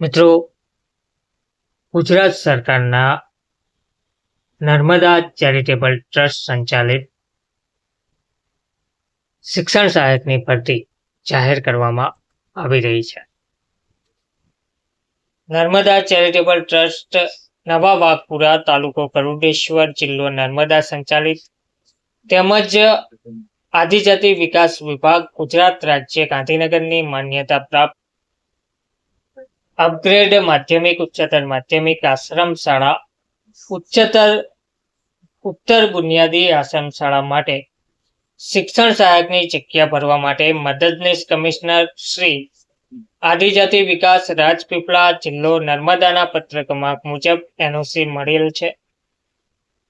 મિત્રો, ગુજરાત સરકારના Narmada charitable trust સંચાલિત શિક્ષણ સહાયકની ભરતી જાહેર કરવામાં આવી રહી છે. નર્મદા ચેરિટેબલ ટ્રસ્ટ નવા વાઘપુરા, તાલુકો ગરુડેશ્વર, જિલ્લો નર્મદા સંચાલિત તેમજ આદિજાતિ વિકાસ વિભાગ, ગુજરાત રાજ્ય, ગાંધીનગરની માન્યતા પ્રાપ્ત અપગ્રેડ માધ્યમિક, ઉચ્ચતર માધ્યમિક આશ્રમ શાળા, ઉત્તર બુનિયાદી આશ્રમ શાળા માટે શિક્ષણ સહાયકની જગ્યા ભરવા માટે મદદનીશ કમિશનર શ્રી આદિજાતિ વિકાસ, રાજપીપળા, જિલ્લો નર્મદાના પત્ર ક્રમાંક મુજબ એનઓસી મળેલ છે.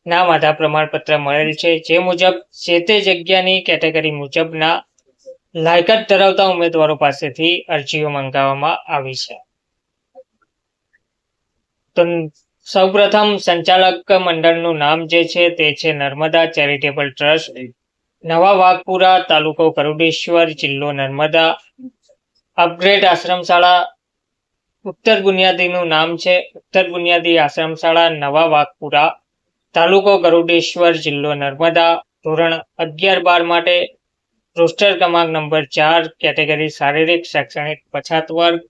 નામ આધાર પ્રમાણપત્ર મળેલ છે, જે મુજબ જે તે જગ્યાની કેટેગરી મુજબના લાયકાત ધરાવતા ઉમેદવારો પાસેથી અરજીઓ મંગાવવામાં આવી છે. તો સૌપ્રથમ સંચાલક મંડળનું નામ જે છે તે છે નર્મદા ચેરિટેબલ ટ્રસ્ટ, નવા વાઘપુરા, તાલુકો ગરુડેશ્વર, જિલ્લો નર્મદા. અપગ્રેડ આશ્રમ શાળા ઉત્તર બુનિયાદીનું નામ છે ઉત્તર બુનિયાદી આશ્રમ શાળા, નવા વાઘપુરા, તાલુકો ગરુડેશ્વર, જિલ્લો નર્મદા. ધોરણ 11-12 માટે રોસ્ટર ક્રમાંક નંબર 4, કેટેગરી શારીરિક શૈક્ષણિક પછાત વર્ગ,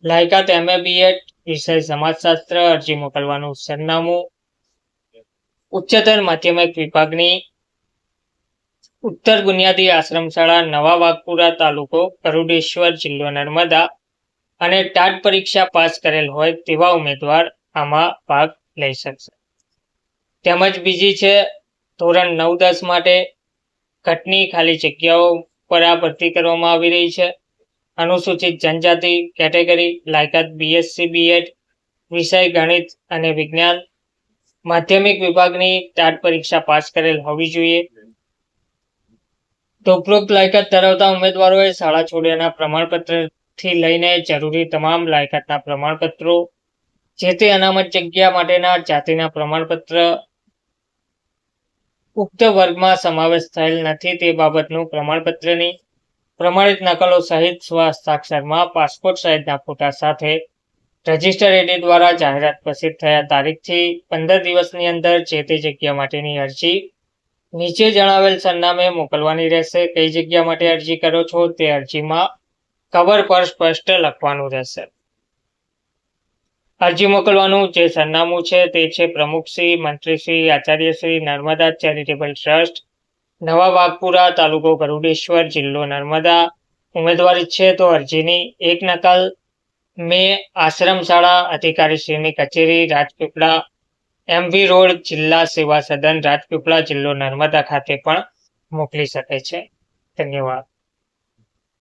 લાયકાત MA BEd, વિષય સમાજશાસ્ત્ર. અરજી મોકલવાનું સરનામું ઉચ્ચતર માધ્યમિક વિભાગની ઉત્તર બુનિયાદી આશ્રમ શાળા, નવા વાઘપુરા, તાલુકો ગરુડેશ્વર, જિલ્લો નર્મદા. અને ટાટ પરીક્ષા પાસ કરેલ હોય તેવા ઉમેદવાર આમાં ભાગ લઈ શકશે. તેમજ બીજી છે ધોરણ 9-10 માટે ઘટની ખાલી જગ્યાઓ પર આ ભરતી કરવામાં આવી રહી છે. અનુસૂચિત જનજાતિ કેટેગરી, લાયકાત BSc BEd, વિષય ગણિત અને વિજ્ઞાન, માધ્યમિક વિભાગની ટાટ પરીક્ષા પાસ કરેલ હોવી જોઈએ. તો ઉપરોક્ત લાયકાત ધરાવતા ઉમેદવારોએ શાળા છોડ્યાના પ્રમાણપત્રથી લઈને જરૂરી તમામ લાયકાતના પ્રમાણપત્રો, જે તે અનામત જગ્યા માટેના જાતિના પ્રમાણપત્ર, ઉક્ત વર્ગમાં સમાવેશ થયેલ નથી તે બાબતનું પ્રમાણપત્રની પ્રમાણિત નકલો સહિત સ્વ હસ્તાક્ષરમાં પાસપોર્ટ સાઇઝના ફોટા સાથે રજિસ્ટર AD દ્વારા જાહેરાત પ્રસિદ્ધ થયા તારીખથી 15 દિવસની અંદર જે તે જગ્યા માટેની અરજી નીચે જણાવેલ સરનામે મોકલવાની રહેશે. કઈ જગ્યા માટે અરજી કરો છો તે અરજીમાં કવર પર સ્પષ્ટ લખવાનું રહેશે. અરજી મોકલવાનું જે સરનામું છે તે છે પ્રમુખશ્રી, મંત્રીશ્રી, આચાર્યશ્રી, નર્મદા ચેરિટેબલ ટ્રસ્ટ, નવા વાઘપુરા, તાલુકો ગરુડેશ્વર, જિલ્લો નર્મદા. ઉમેદવાર ઈચ્છે તો અરજીની એક નકલ આશ્રમ શાળા અધિકારીશ્રીની કચેરી, રાજપીપળા, MV રોડ, જિલ્લા સેવા સદન, રાજપીપળા, જિલ્લો નર્મદા ખાતે પણ મોકલી શકે છે. ધન્યવાદ.